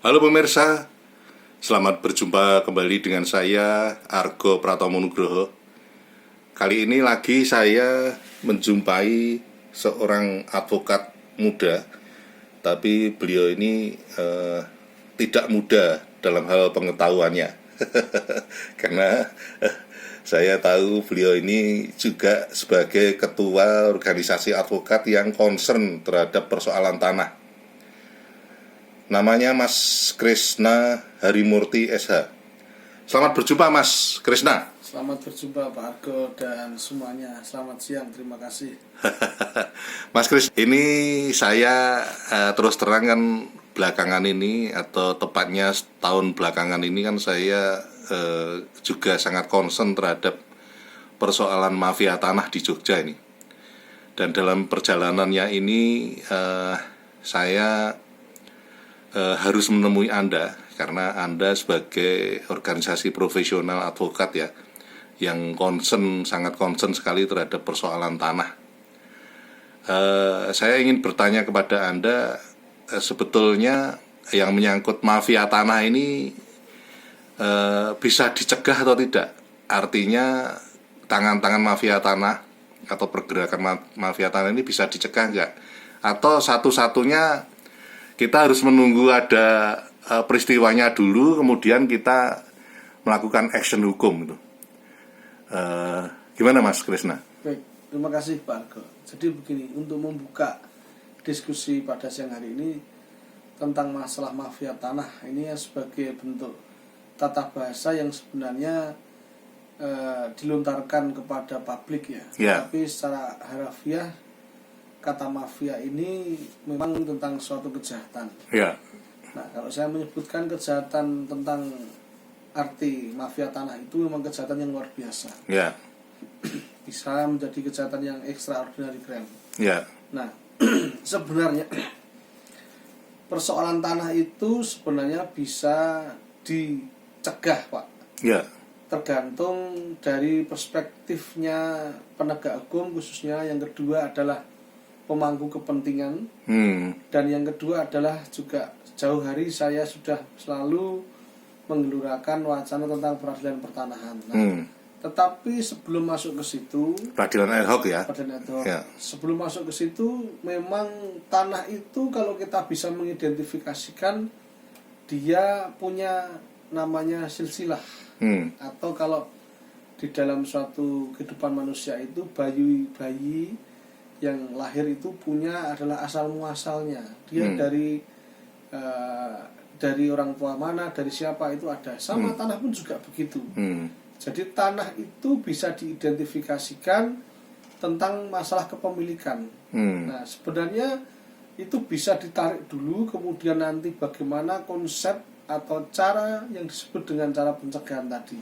Halo pemirsa, selamat berjumpa kembali dengan saya Argo Pratomo Nugroho. Kali ini lagi saya menjumpai seorang advokat muda, tapi beliau ini tidak muda dalam hal pengetahuannya. Karena saya tahu beliau ini juga sebagai ketua organisasi advokat yang concern terhadap persoalan tanah. Namanya Mas Krishna Harimurti SH. Selamat berjumpa Mas Krishna. Selamat berjumpa Pak Argo dan semuanya. Selamat siang, terima kasih. Mas Kris, ini saya terus terang kan belakangan ini, atau tepatnya setahun belakangan ini kan saya juga sangat concern terhadap persoalan mafia tanah di Jogja ini. Dan dalam perjalanannya ini saya harus menemui Anda, karena Anda sebagai organisasi profesional advokat ya, yang sangat concern sekali terhadap persoalan tanah. Saya ingin bertanya kepada Anda, sebetulnya yang menyangkut mafia tanah ini bisa dicegah atau tidak? Artinya tangan-tangan mafia tanah atau pergerakan mafia tanah ini bisa dicegah nggak? Atau satu-satunya kita harus menunggu ada peristiwanya dulu, kemudian kita melakukan action hukum gitu. Gimana Mas Krishna? Baik, terima kasih Pak Argo. Jadi begini, untuk membuka diskusi pada siang hari ini tentang masalah mafia tanah, ini sebagai bentuk tata bahasa yang sebenarnya dilontarkan kepada publik ya. Tapi secara harafiah kata mafia ini memang tentang suatu kejahatan. Nah, kalau saya menyebutkan kejahatan tentang arti mafia tanah itu memang kejahatan yang luar biasa. Bisa menjadi kejahatan yang extraordinary crime. Nah, sebenarnya persoalan tanah itu sebenarnya bisa dicegah, Pak. Tergantung dari perspektifnya penegak hukum, khususnya yang kedua adalah pemangku kepentingan, dan yang kedua adalah juga jauh hari saya sudah selalu menggelurakan wacana tentang peradilan pertanahan. Tetapi sebelum masuk ke situ, peradilan ad hoc ya. Sebelum masuk ke situ, memang tanah itu kalau kita bisa mengidentifikasikan, dia punya namanya silsilah, atau kalau di dalam suatu kehidupan manusia itu bayi yang lahir itu punya adalah asal muasalnya. Dia dari orang tua mana, dari siapa itu ada. Sama tanah pun juga begitu. Jadi tanah itu bisa diidentifikasikan tentang masalah kepemilikan. Nah, sebenarnya itu bisa ditarik dulu, kemudian nanti bagaimana konsep atau cara yang disebut dengan cara pencegahan tadi.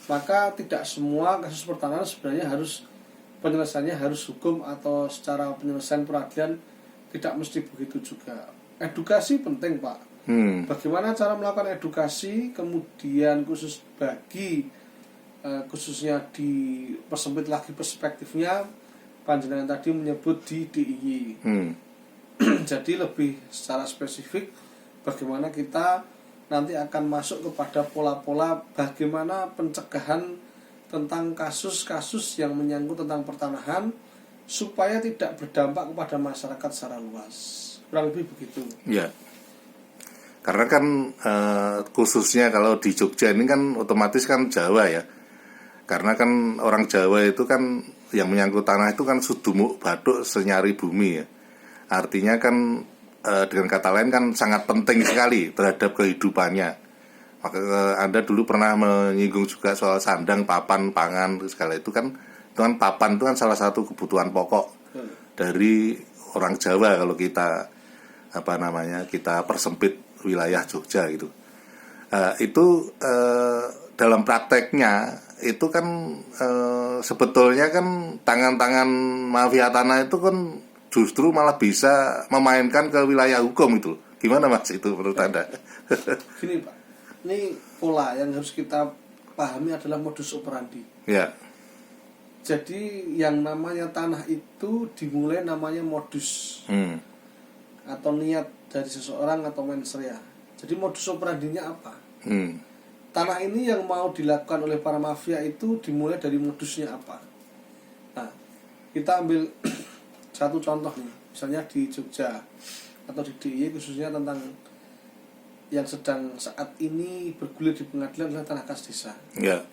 Maka tidak semua kasus pertanahan sebenarnya harus penyelesaiannya harus hukum atau secara penyelesaian peradilan, tidak mesti begitu juga. Edukasi penting Pak. Bagaimana cara melakukan edukasi, kemudian khususnya dipersempit lagi perspektifnya, panjenengan tadi menyebut di DIY. Jadi lebih secara spesifik bagaimana kita nanti akan masuk kepada pola-pola bagaimana pencegahan tentang kasus-kasus yang menyangkut tentang pertanahan supaya tidak berdampak kepada masyarakat secara luas. Kurang lebih begitu. Karena kan khususnya kalau di Jogja ini kan otomatis kan Jawa ya. Karena kan orang Jawa itu kan yang menyangkut tanah itu kan sudumuk bathuk senyari bumi ya. Artinya kan dengan kata lain kan sangat penting sekali terhadap kehidupannya. Maka Anda dulu pernah menyinggung juga soal sandang, papan, pangan, segala itu kan papan itu kan salah satu kebutuhan pokok dari orang Jawa kalau kita kita persempit wilayah Jogja gitu. Itu dalam prakteknya itu kan sebetulnya kan tangan-tangan mafia tanah itu kan justru malah bisa memainkan ke wilayah hukum itu. Gimana Mas itu menurut Anda? Gini Pak, ini pola yang harus kita pahami adalah modus operandi. Jadi yang namanya tanah itu dimulai namanya modus atau niat dari seseorang atau mensrea. Jadi modus operandinya apa? Tanah ini yang mau dilakukan oleh para mafia itu dimulai dari modusnya apa? Nah, kita ambil satu contoh nih, misalnya di Jogja atau di DIY khususnya tentang yang sedang saat ini bergulir di pengadilan adalah tanah kas desa. Ya.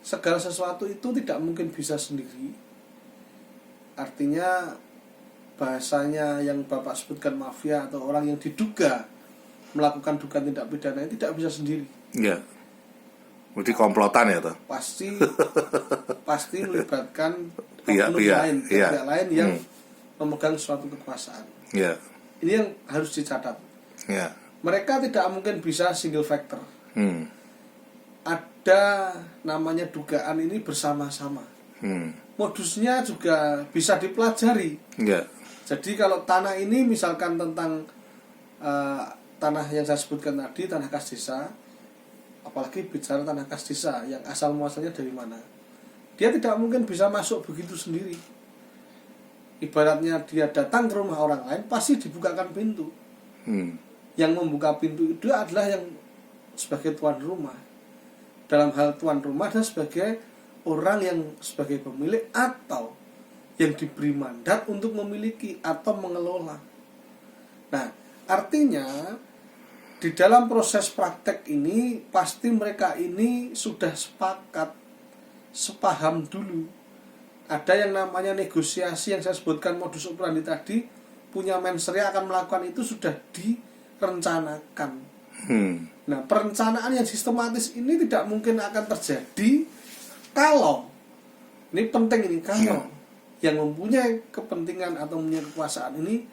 Segala sesuatu itu tidak mungkin bisa sendiri. Artinya bahasanya yang Bapak sebutkan mafia atau orang yang diduga melakukan dugaan tindak pidana itu tidak bisa sendiri. Ya. Berarti komplotan ya toh? Pasti melibatkan pihak lain yang memegang suatu kekuasaan. Ya. Ini yang harus dicatat. Ya. Mereka tidak mungkin bisa single factor. Ada namanya dugaan ini bersama-sama. Modusnya juga bisa dipelajari. Ya. Jadi kalau tanah ini misalkan tentang tanah yang saya sebutkan tadi, tanah kas desa, apalagi bicara tanah kas desa yang asal muasalnya dari mana, dia tidak mungkin bisa masuk begitu sendiri. Ibaratnya dia datang ke rumah orang lain, pasti dibukakan pintu. Yang membuka pintu itu adalah yang sebagai tuan rumah. Dalam hal tuan rumah adalah sebagai orang yang sebagai pemilik atau yang diberi mandat untuk memiliki atau mengelola. Nah, artinya di dalam proses praktek ini pasti mereka ini sudah sepakat, sepaham dulu. Ada yang namanya negosiasi yang saya sebutkan modus operandi tadi, punya mensreya akan melakukan itu sudah direncanakan. Nah, perencanaan yang sistematis ini tidak mungkin akan terjadi kalau, ini penting ini, kalau yang mempunyai kepentingan atau mempunyai kekuasaan ini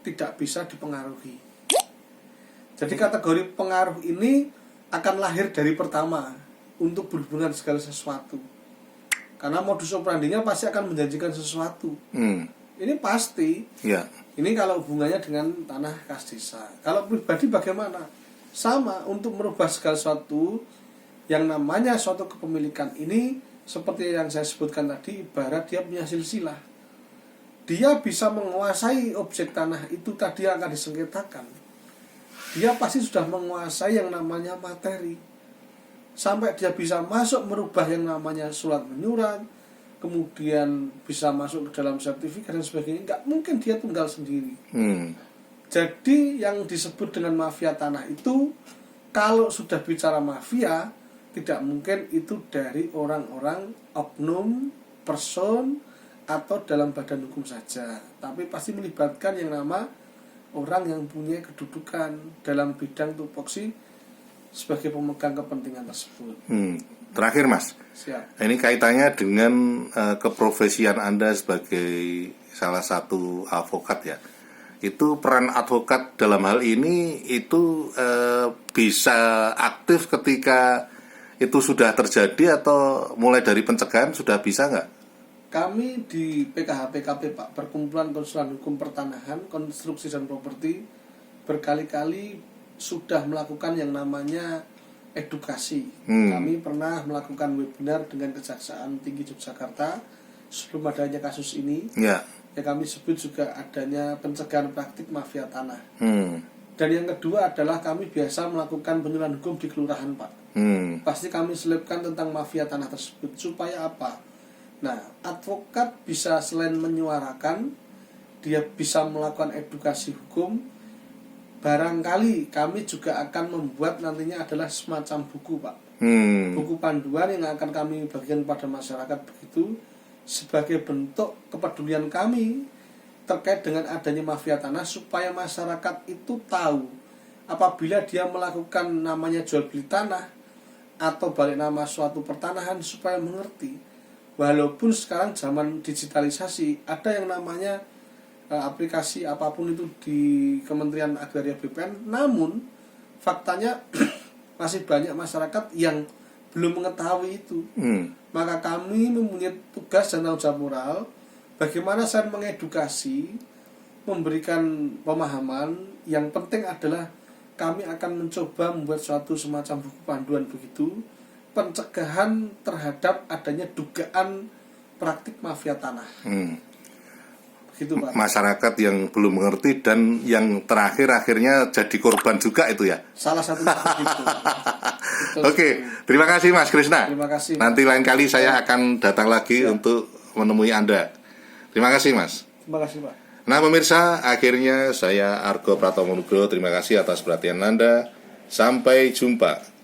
tidak bisa dipengaruhi. Jadi kategori pengaruh ini akan lahir dari pertama untuk berhubungan segala sesuatu. Karena modus operandinya pasti akan menjanjikan sesuatu. Ini pasti. Ya. Ini kalau hubungannya dengan tanah kas desa. Kalau pribadi bagaimana? Sama, untuk merubah segala sesuatu yang namanya suatu kepemilikan ini, seperti yang saya sebutkan tadi, ibarat dia punya silsilah. Dia bisa menguasai objek tanah itu tadi yang akan disengketakan. Dia pasti sudah menguasai yang namanya materi. Sampai dia bisa masuk merubah yang namanya surat menyurat, kemudian bisa masuk ke dalam sertifikat dan sebagainya. Nggak mungkin dia tunggal sendiri. Jadi yang disebut dengan mafia tanah itu, kalau sudah bicara mafia, tidak mungkin itu dari orang-orang oknum, person, atau dalam badan hukum saja. Tapi pasti melibatkan yang nama orang yang punya kedudukan dalam bidang tupoksi sebagai pemegang kepentingan tersebut. Terakhir Mas, siap. Ini kaitannya dengan keprofesian Anda sebagai salah satu advokat ya. Itu peran advokat dalam hal ini itu bisa aktif ketika itu sudah terjadi atau mulai dari pencegahan sudah bisa nggak? Kami di PKHPKP Pak, Perkumpulan Konsulan Hukum Pertanahan, Konstruksi dan Properti, berkali-kali sudah melakukan yang namanya edukasi. Kami pernah melakukan webinar dengan Kejaksaan Tinggi Yogyakarta sebelum adanya kasus ini. Ya kami sebut juga adanya pencegahan praktik mafia tanah. Dan yang kedua adalah kami biasa melakukan penyuluhan hukum di kelurahan Pak. Pasti kami selipkan tentang mafia tanah tersebut. Supaya apa? Nah, advokat bisa selain menyuarakan, dia bisa melakukan edukasi hukum. Barangkali kami juga akan membuat nantinya adalah semacam buku Pak. Buku panduan yang akan kami bagikan pada masyarakat begitu, sebagai bentuk kepedulian kami terkait dengan adanya mafia tanah, supaya masyarakat itu tahu apabila dia melakukan namanya jual beli tanah atau balik nama suatu pertanahan, supaya mengerti. Walaupun sekarang zaman digitalisasi, ada yang namanya aplikasi apapun itu di Kementerian Agraria BPN, namun faktanya masih banyak masyarakat yang belum mengetahui itu. Maka kami mempunyai tugas dan tanggung jawab moral, bagaimana saya mengedukasi, memberikan pemahaman. Yang penting adalah kami akan mencoba membuat suatu semacam buku panduan begitu, pencegahan terhadap adanya dugaan praktik mafia tanah. begitu Pak. Masyarakat yang belum mengerti dan yang terakhir akhirnya jadi korban juga itu ya. Salah satunya begitu. Oke, terima kasih Mas Krisna. Terima kasih. Nanti lain kali saya akan datang lagi untuk menemui Anda. Terima kasih Mas. Terima kasih Pak. Nah pemirsa, akhirnya saya Argo Pratomo Nugroho, terima kasih atas perhatian Anda. Sampai jumpa.